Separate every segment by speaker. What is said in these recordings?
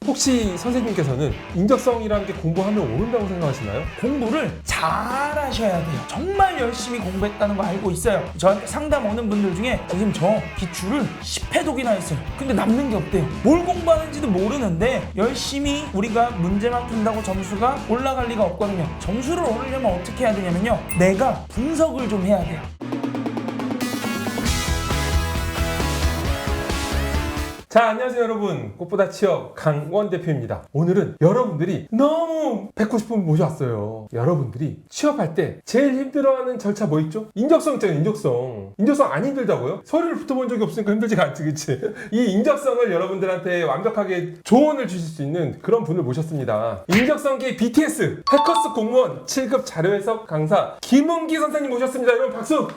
Speaker 1: 혹시 선생님께서는 인적성이라는 게 공부하면 오른다고 생각하시나요?
Speaker 2: 공부를 잘 하셔야 돼요. 정말 열심히 공부했다는 거 알고 있어요. 저한테 상담 오는 분들 중에 선생님 저 기출을 10회독이나 했어요. 근데 남는 게 없대요. 뭘 공부하는지도 모르는데 열심히 우리가 문제만 푼다고 점수가 올라갈 리가 없거든요. 점수를 오르려면 어떻게 해야 되냐면요, 내가 분석을 좀 해야 돼요.
Speaker 1: 자, 안녕하세요 여러분. 꽃보다 취업 강원 대표입니다. 오늘은 여러분들이 너무 뵙고 싶은 분 모셔왔어요. 여러분들이 취업할 때 제일 힘들어하는 절차 뭐 있죠? 인적성 있잖아요. 인적성 안 힘들다고요? 서류를 붙어본 적이 없으니까 힘들지가 않지, 그치? 이 인적성을 여러분들한테 완벽하게 조언을 주실 수 있는 그런 분을 모셨습니다. 인적성계 BTS 해커스 공무원 7급 자료해석 강사 김은기 선생님 모셨습니다. 여러분 박수!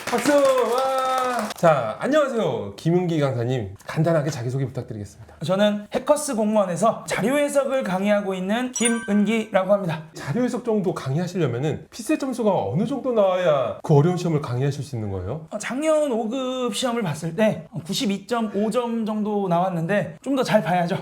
Speaker 1: 박수! 와! 자, 안녕하세요. 김은기 강사님. 간단하게 자기소개 부탁드리겠습니다.
Speaker 2: 저는 해커스 공무원에서 자료 해석을 강의하고 있는 김은기라고 합니다.
Speaker 1: 자료 해석 정도 강의하시려면은 피셋 점수가 어느 정도 나와야 그 어려운 시험을 강의하실 수 있는 거예요?
Speaker 2: 작년 5급 시험을 봤을 때 92.5점 정도 나왔는데 좀 더 잘 봐야죠.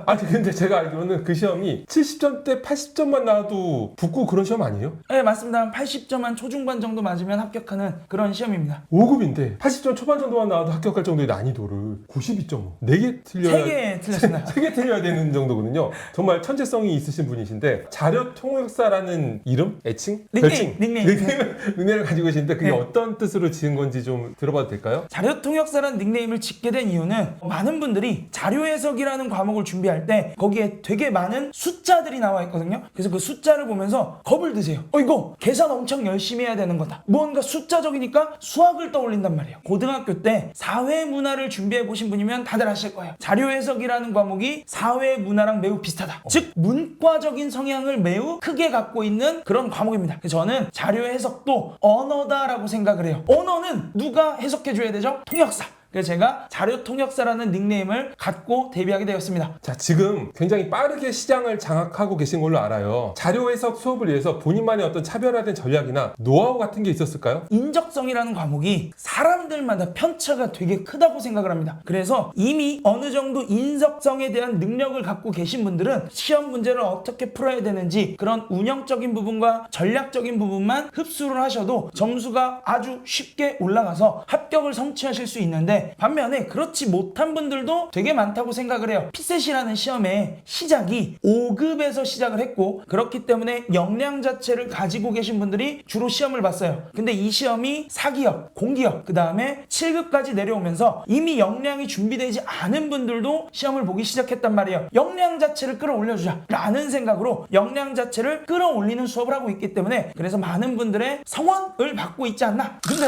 Speaker 1: 아니 근데 제가 알기로는 그 시험이 70점대 80점만 나와도 붙고 그런 시험 아니에요?
Speaker 2: 네, 맞습니다. 80점 한 초중반 정도 맞으면 합격하는 그런 시험입니다.
Speaker 1: 5급인데 80점 초반 정도만 나와도 합격할 정도의 난이도를 92.5 4개 틀려야
Speaker 2: 3개 틀렸습니다.
Speaker 1: 3개 틀려야 되는 정도거든요. 정말 천재성이 있으신 분이신데 자료 통역사라는 이름? 애칭? 닉네임을 가지고 계시는데 그게
Speaker 2: 네.
Speaker 1: 어떤 뜻으로 지은 건지 좀 들어봐도 될까요?
Speaker 2: 자료 통역사라는 닉네임을 짓게 된 이유는 많은 분들이 자료 해석이라는 과목을 준비할 때 거기에 되게 많은 숫자들이 나와 있거든요. 그래서 그 숫자를 보면서 겁을 드세요. 이거 계산 엄청 열심히 해야 되는 거다. 뭔가 숫자적이니까 수학을 떠올린단 말이에요. 고등학교 때 사회문화를 준비해 보신 분이면 다들 아실 거예요. 자료 해석이라는 과목이 사회문화랑 매우 비슷하다. 즉 문과적인 성향을 매우 크게 갖고 있는 그런 과목입니다. 그래서 저는 자료 해석도 언어다라고 생각을 해요. 언어는 누가 해석해 줘야 되죠? 통역사. 그래서 제가 자료 통역사라는 닉네임을 갖고 데뷔하게 되었습니다.
Speaker 1: 자, 지금 굉장히 빠르게 시장을 장악하고 계신 걸로 알아요. 자료 해석 수업을 위해서 본인만의 어떤 차별화된 전략이나 노하우 같은 게 있었을까요?
Speaker 2: 인적성이라는 과목이 사람들마다 편차가 되게 크다고 생각을 합니다. 그래서 이미 어느 정도 인적성에 대한 능력을 갖고 계신 분들은 시험 문제를 어떻게 풀어야 되는지 그런 운영적인 부분과 전략적인 부분만 흡수를 하셔도 점수가 아주 쉽게 올라가서 합격을 성취하실 수 있는데, 반면에 그렇지 못한 분들도 되게 많다고 생각을 해요. 피셋이라는 시험의 시작이 5급에서 시작을 했고, 그렇기 때문에 역량 자체를 가지고 계신 분들이 주로 시험을 봤어요. 근데 이 시험이 4기업, 공기업, 그 다음에 7급까지 내려오면서 이미 역량이 준비되지 않은 분들도 시험을 보기 시작했단 말이에요. 역량 자체를 끌어올려주자 라는 생각으로 역량 자체를 끌어올리는 수업을 하고 있기 때문에, 그래서 많은 분들의 성원을 받고 있지 않나. 근데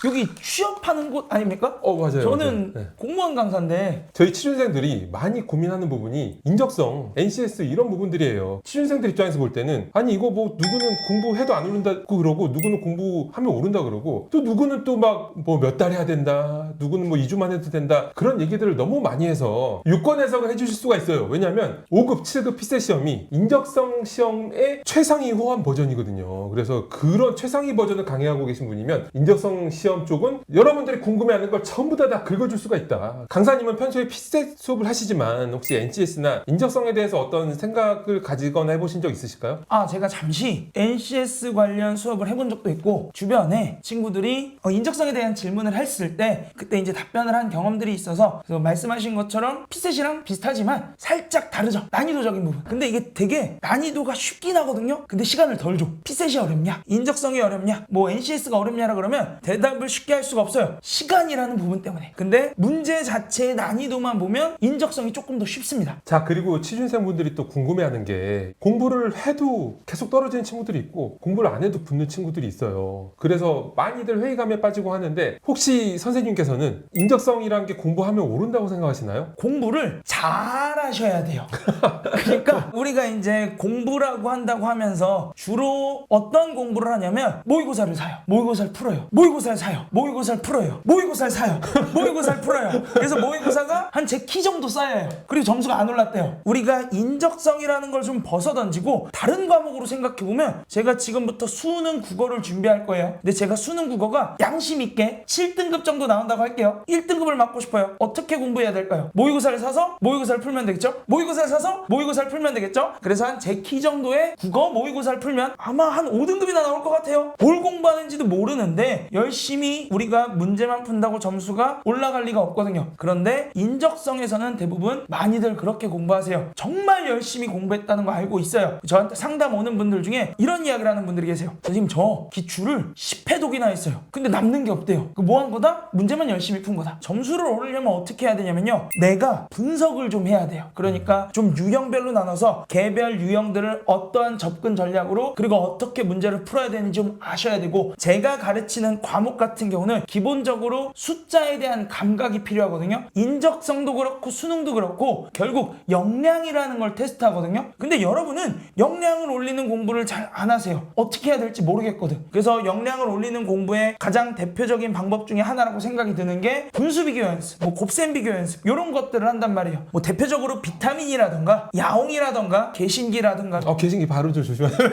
Speaker 2: 여기 취업하는 곳 아닙니까?
Speaker 1: 맞아요.
Speaker 2: 저는
Speaker 1: 맞아요. 네.
Speaker 2: 공무원 강사인데
Speaker 1: 저희 취준생들이 많이 고민하는 부분이 인적성, NCS 이런 부분들이에요. 취준생들 입장에서 볼 때는 아니 이거 뭐 누구는 공부해도 안 오른다고 그러고 누구는 공부하면 오른다 그러고 또 누구는 또 막 뭐 몇 달 해야 된다, 누구는 뭐 2주만 해도 된다, 그런 얘기들을 너무 많이 해서 유권 해석을 해주실 수가 있어요. 왜냐하면 5급, 7급 피셋 시험이 인적성 시험의 최상위 호환 버전이거든요. 그래서 그런 최상위 버전을 강의하고 계신 분이면 인적성 시험 쪽은 여러분들이 궁금해하는 걸 전부 다 긁어줄 수가 있다. 강사님은 평소에 피셋 수업을 하시지만 혹시 NCS나 인적성에 대해서 어떤 생각을 가지거나 해보신 적 있으실까요?
Speaker 2: 제가 잠시 NCS 관련 수업을 해본 적도 있고, 주변에 친구들이 인적성에 대한 질문을 했을 때 그때 이제 답변을 한 경험들이 있어서, 그래서 말씀하신 것처럼 피셋이랑 비슷하지만 살짝 다르죠. 난이도적인 부분. 근데 이게 되게 난이도가 쉽긴 하거든요. 근데 시간을 덜 줘. 피셋이 어렵냐? 인적성이 어렵냐? 뭐 NCS가 어렵냐라 그러면 대답을 쉽게 할 수가 없어요. 시간이라는 부분 때문에. 근데 문제 자체의 난이도만 보면 인적성이 조금 더 쉽습니다.
Speaker 1: 자, 그리고 취준생분들이 또 궁금해하는 게 공부를 해도 계속 떨어지는 친구들이 있고 공부를 안 해도 붙는 친구들이 있어요. 그래서 많이들 회의감에 빠지고 하는데 혹시 선생님께서는 인적성이란 게 공부하면 오른다고 생각하시나요?
Speaker 2: 공부를 잘 하셔야 돼요. 그러니까 우리가 이제 공부라고 한다고 하면서 주로 어떤 공부를 하냐면 모의고사를 사요. 모의고사를 풀어요. 모의고사를 사요. 모의고사를 풀어요. 모의고사를 사요. 모의고사를 풀어요. 그래서 모의고사가 한 제 키 정도 쌓여요. 그리고 점수가 안 올랐대요. 우리가 인적성이라는 걸 좀 벗어던지고 다른 과목으로 생각해보면 제가 지금부터 수능 국어를 준비할 거예요. 근데 제가 수능 국어가 양심 있게 7등급 정도 나온다고 할게요. 1등급을 맞고 싶어요. 어떻게 공부해야 될까요? 모의고사를 사서 모의고사를 풀면 되겠죠? 모의고사를 사서 모의고사를 풀면 되겠죠? 그래서 한 제 키 정도의 국어 모의고사를 풀면 아마 한 5등급이나 나올 것 같아요. 뭘 공부하는지도 모르는데 열심히 우리가 문제만 푼다고 점수가 올라갈 리가 없거든요. 그런데 인적성에서는 대부분 많이들 그렇게 공부하세요. 정말 열심히 공부했다는 거 알고 있어요. 저한테 상담 오는 분들 중에 이런 이야기를 하는 분들이 계세요. 선생님 저 기출을 10회독이나 했어요. 근데 남는 게 없대요. 그 뭐 한 거다? 문제만 열심히 푼 거다. 점수를 오르려면 어떻게 해야 되냐면요. 내가 분석을 좀 해야 돼요. 그러니까 좀 유형별로 나눠서 개별 유형들을 어떠한 접근 전략으로 그리고 어떻게 문제를 풀어야 되는지 좀 아셔야 되고 제가 가르치는 과목 같은 경우는 기본적으로 숫자에 대한 감각이 필요하거든요. 인적성도 그렇고 수능도 그렇고 결국 역량이라는 걸 테스트하거든요. 근데 여러분은 역량을 올리는 공부를 잘 안 하세요. 어떻게 해야 될지 모르겠거든. 그래서 역량을 올리는 공부의 가장 대표적인 방법 중에 하나라고 생각이 드는 게 분수 비교 연습, 뭐 곱셈 비교 연습 이런 것들을 한단 말이에요. 뭐 대표적으로 비타민이라던가 야옹이라던가 개신기라던가
Speaker 1: 개신기 바로 좀 조심하세요.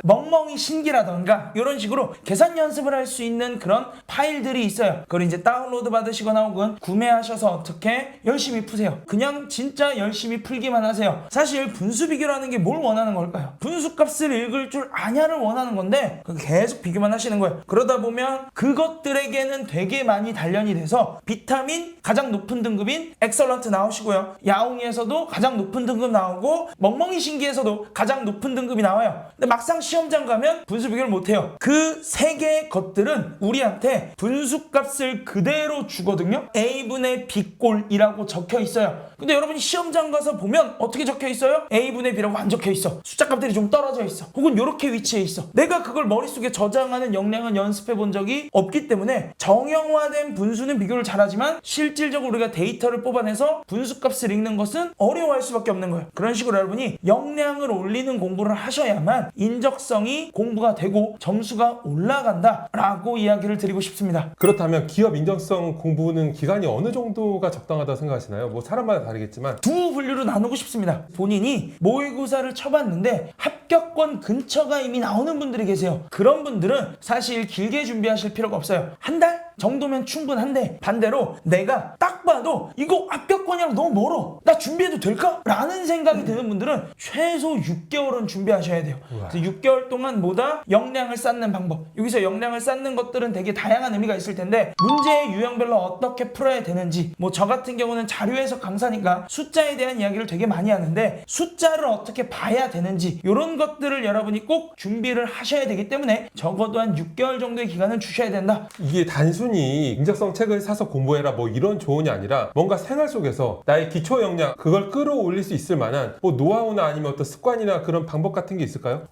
Speaker 2: 멍멍이 신기라던가 이런 식으로 계산 연습을 할 수 있는 그런 파일들이 있어요. 그걸 이제 다운로드 받으시거나 혹은 구매하셔서 어떻게 열심히 푸세요. 그냥 진짜 열심히 풀기만 하세요. 사실 분수 비교라는 게 뭘 원하는 걸까요? 분수값을 읽을 줄 아냐를 원하는 건데 계속 비교만 하시는 거예요. 그러다 보면 그것들에게는 되게 많이 단련이 돼서 비타민 가장 높은 등급인 엑설런트 나오시고요. 야옹이에서도 가장 높은 등급 나오고 멍멍이 신기에서도 가장 높은 등급이 나와요. 근데 막상 시험장 가면 분수 비교를 못해요. 그 세 개의 것들은 우리한테 분수값을 그대로 주거든요. A분의 B꼴이라고 적혀 있어요. 근데 여러분이 시험장 가서 보면 어떻게 적혀 있어요? A분의 B라고 안 적혀 있어. 숫자 값들이 좀 떨어져 있어. 혹은 이렇게 위치해 있어. 내가 그걸 머릿속에 저장하는 역량은 연습해 본 적이 없기 때문에 정형화된 분수는 비교를 잘하지만 실질적으로 우리가 데이터를 뽑아내서 분수값을 읽는 것은 어려워할 수밖에 없는 거예요. 그런 식으로 여러분이 역량을 올리는 공부를 하셔야만 인적성이 공부가 되고 점수가 올라간다라고 이야기를 드리고 싶습니다.
Speaker 1: 그렇다면 기업 인적성 공부는 기간이 어느 정도가 적당하다고 생각하시나요? 뭐 사람마다 다르겠지만
Speaker 2: 두 분류로 나누고 싶습니다. 본인이 모의고사를 쳐봤는데 합격권 근처가 이미 나오는 분들이 계세요. 그런 분들은 사실 길게 준비하실 필요가 없어요. 한 달 정도면 충분한데 반대로 내가 딱 봐도 이거 합격권이랑 너무 멀어. 나 준비해도 될까? 라는 생각이 드는 분들은 최소 6개월은 준비하셔야 돼요. 그래서 6개월 동안 뭐다? 역량을 쌓는 방법. 여기서 역량을 쌓는 것들은 되게 다양한 의미가 있을 텐데 문제의 유형별로 어떻게 풀어야 되는지 뭐 저 같은 경우는 자료 해석 강사니까 숫자에 대한 이야기를 되게 많이 하는데 숫자를 어떻게 봐야 되는지 이런 것들을 여러분이 꼭 준비를 하셔야 되기 때문에 적어도 한 6개월 정도의 기간을 주셔야 된다.
Speaker 1: 이게 단순히 인적성 책을 사서 공부해라 뭐 이런 조언이 아니라 뭔가 생활 속에서 나의 기초 역량 그걸 끌어올릴 수 있을 만한 뭐 노하우나 아니면 어떤 습관이나 그런 방법 같은 게 있을까요?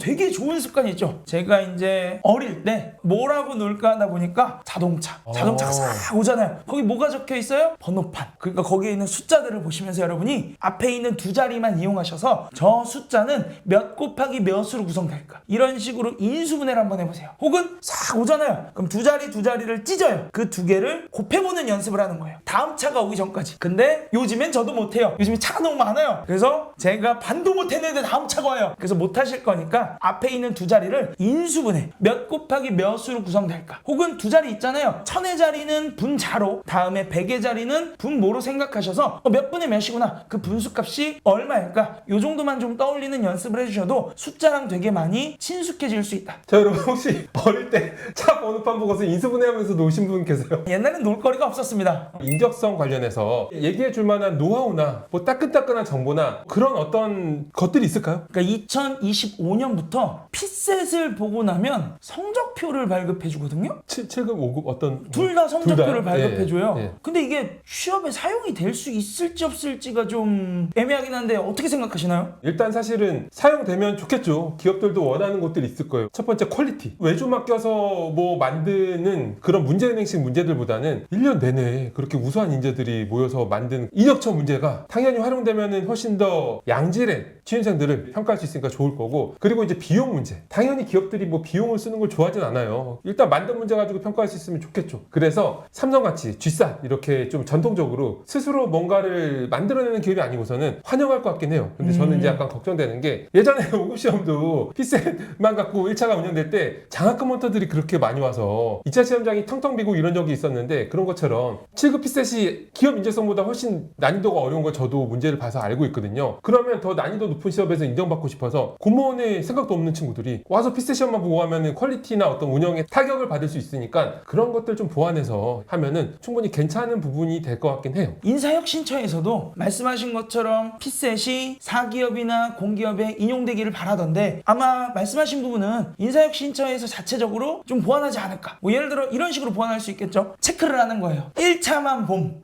Speaker 2: 되게 좋은 습관이 있죠. 제가 이제 어릴 때 뭐라고 놀까 하다 보니까 자동차가 싹 오잖아요. 거기 뭐가 적혀 있어요? 번호판. 그러니까 거기에 있는 숫자들을 보시면서 여러분이 앞에 있는 두 자리만 이용하셔서 저 숫자는 몇 곱하기 몇으로 구성될까? 이런 식으로 인수분해를 한번 해보세요. 혹은 싹 오잖아요. 그럼 두 자리를 찢어요. 그 두 개를 곱해보는 연습을 하는 거예요. 다음 차가 오기 전까지. 근데 요즘엔 저도 못해요. 요즘에 차가 너무 많아요. 그래서 제가 반도 못했는데 다음 차가 와요. 그래서 못하실 거니까 앞에 있는 두 자리를 인수분해. 몇 곱하기 몇으로 구성될까? 혹은 두 자리 있잖아요. 1000의 자리는 분자로, 다음에 100의 자리는 분모로 생각하셔서 몇 분의 몇이구나. 그 분수값이 얼마일까? 요 정도만 좀 떠올리는 연습을 해주셔도 숫자랑 되게 많이 친숙해질 수 있다.
Speaker 1: 자, 여러분 혹시 어릴 때 차 번호판 보고서 인수분해하면서 노신 분 계세요?
Speaker 2: 옛날엔 놀거리가 없었습니다.
Speaker 1: 인적성 관련해서 얘기해 줄 만한 노하우나 뭐 따끈따끈한 정보나 그런 어떤 것들이 있을까요?
Speaker 2: 그러니까 2025년부터 피셋을 보고 나면 성적표를 발급해 주거든요.
Speaker 1: 7급, 5급 어떤
Speaker 2: 둘 다 성적표를
Speaker 1: 둘 다?
Speaker 2: 발급해 줘요.
Speaker 1: 예.
Speaker 2: 근데 이게 시험에 사용이 될 수 있을지 없을지가 좀 애매하긴 한데 어떻게 생각하시나요?
Speaker 1: 일단 사실은 사용되면 좋겠죠. 기업들도 원하는 것들이 있을 거예요. 첫 번째 퀄리티. 외주 맡겨서 뭐 만드는 그런 그런 문제은행식 문제들보다는 1년 내내 그렇게 우수한 인재들이 모여서 만든 인혁처 문제가 당연히 활용되면은 훨씬 더 양질의 취준생들을 평가할 수 있으니까 좋을 거고, 그리고 이제 비용 문제. 당연히 기업들이 뭐 비용을 쓰는 걸 좋아하진 않아요. 일단 만든 문제 가지고 평가할 수 있으면 좋겠죠. 그래서 삼성같이 G사 이렇게 좀 전통적으로 스스로 뭔가를 만들어내는 기업이 아니고서는 환영할 것 같긴 해요. 근데 저는 이제 약간 걱정되는 게, 예전에 5급 시험도 피셋만 갖고 1차가 운영될 때 장학금 원터들이 그렇게 많이 와서 2차 시험장이 텅텅 비고 이런 적이 있었는데, 그런 것처럼 7급 피셋이 기업 인재성보다 훨씬 난이도가 어려운 걸 저도 문제를 봐서 알고 있거든요. 그러면 더 난이도 높은 시험에서 인정받고 싶어서 공무원의 생각도 없는 친구들이 와서 피셋 시험만 보고 하면은 퀄리티나 어떤 운영에 타격을 받을 수 있으니까, 그런 것들 좀 보완해서 하면은 충분히 괜찮은 부분이 될 것 같긴 해요.
Speaker 2: 인사혁신처에서도 말씀하신 것처럼 피셋이 사기업이나 공기업에 인용되기를 바라던데, 아마 말씀하신 부분은 인사혁신처에서 자체적으로 좀 보완하지 않을까. 뭐 예를 들어 이런 식으로 보완할 수 있겠죠. 체크를 하는 거예요. 1차만 봄.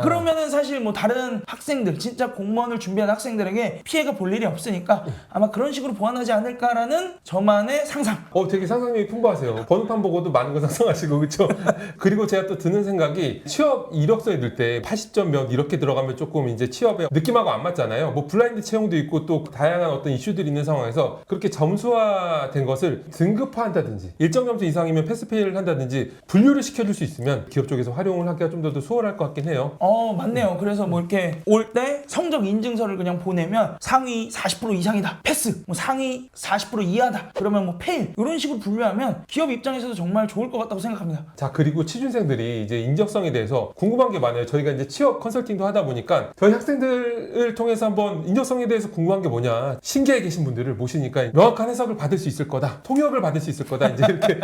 Speaker 2: 그러면은 사실 뭐 다른 학생들, 진짜 공무원을 준비한 학생들에게 피해가 볼 일이 없으니까 아마 그런 식으로 보완하지 않을까라는 저만의 상상.
Speaker 1: 되게 상상력이 풍부하세요. 번호판 보고도 많은 거 상상하시고, 그쵸? 그리고 제가 또 드는 생각이, 취업 이력서에 넣을 때 80점 몇 이렇게 들어가면 조금 이제 취업에 느낌하고 안 맞잖아요. 뭐 블라인드 채용도 있고 또 다양한 어떤 이슈들이 있는 상황에서 그렇게 점수화된 것을 등급화한다든지, 일정 점수 이상이면 패스페이를 한다든지 분류를 시켜줄 수 있으면 기업 쪽에서 활용을 하기가 좀 더 수월할 것 같긴 해요.
Speaker 2: 맞네요. 그래서 뭐 이렇게 올 때 성적 인증서를 그냥 보내면 상위 40% 이상이다, 패스. 뭐 상위 40% 이하다, 그러면 뭐 페일. 이런 식으로 분류하면 기업 입장에서도 정말 좋을 것 같다고 생각합니다.
Speaker 1: 자, 그리고 취준생들이 이제 인적성에 대해서 궁금한 게 많아요. 저희가 이제 취업 컨설팅도 하다 보니까 저희 학생들을 통해서 한번 인적성에 대해서 궁금한 게 뭐냐, 신계에 계신 분들을 모시니까 명확한 해석을 받을 수 있을 거다, 통역을 받을 수 있을 거다, 이제 이렇게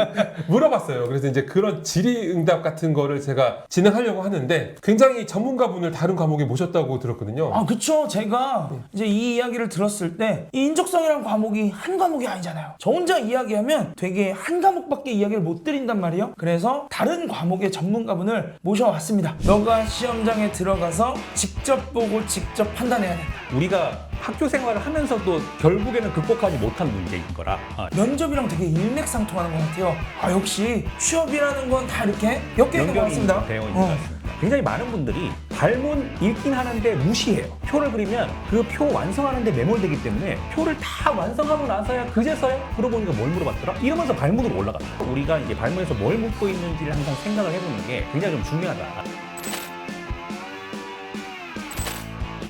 Speaker 1: 물어봤어요. 그래서 이제 그런 질의응답 같은 거를 제가 진행하려고 하는데, 굉장히 전문가분을 다른 과목에 모셨다고 들었거든요.
Speaker 2: 그쵸. 제가 이제 이 이야기를 들었을 때, 이 인적성이라는 과목이 한 과목이 아니잖아요. 저 혼자 이야기하면 되게 한 과목밖에 이야기를 못 드린단 말이에요. 그래서 다른 과목의 전문가분을 모셔왔습니다. 너가 시험장에 들어가서 직접 보고 직접 판단해야 된다.
Speaker 3: 우리가 학교 생활을 하면서도 결국에는 극복하지 못한 문제인 거라.
Speaker 2: 면접이랑 되게 일맥상통하는 것 같아요. 역시 취업이라는 건 다 이렇게 엮여 있는 것 같습니다.
Speaker 3: 되어 있는 것 같습니다. 굉장히 많은 분들이 발문 읽긴 하는데 무시해요. 표를 그리면 그 표 완성하는데 매몰되기 때문에 표를 다 완성하고 나서야 그제서야 물어보니까 뭘 물어봤더라? 이러면서 발문으로 올라갑니다. 우리가 이제 발문에서 뭘 묻고 있는지를 항상 생각을 해보는 게 굉장히 좀 중요하다.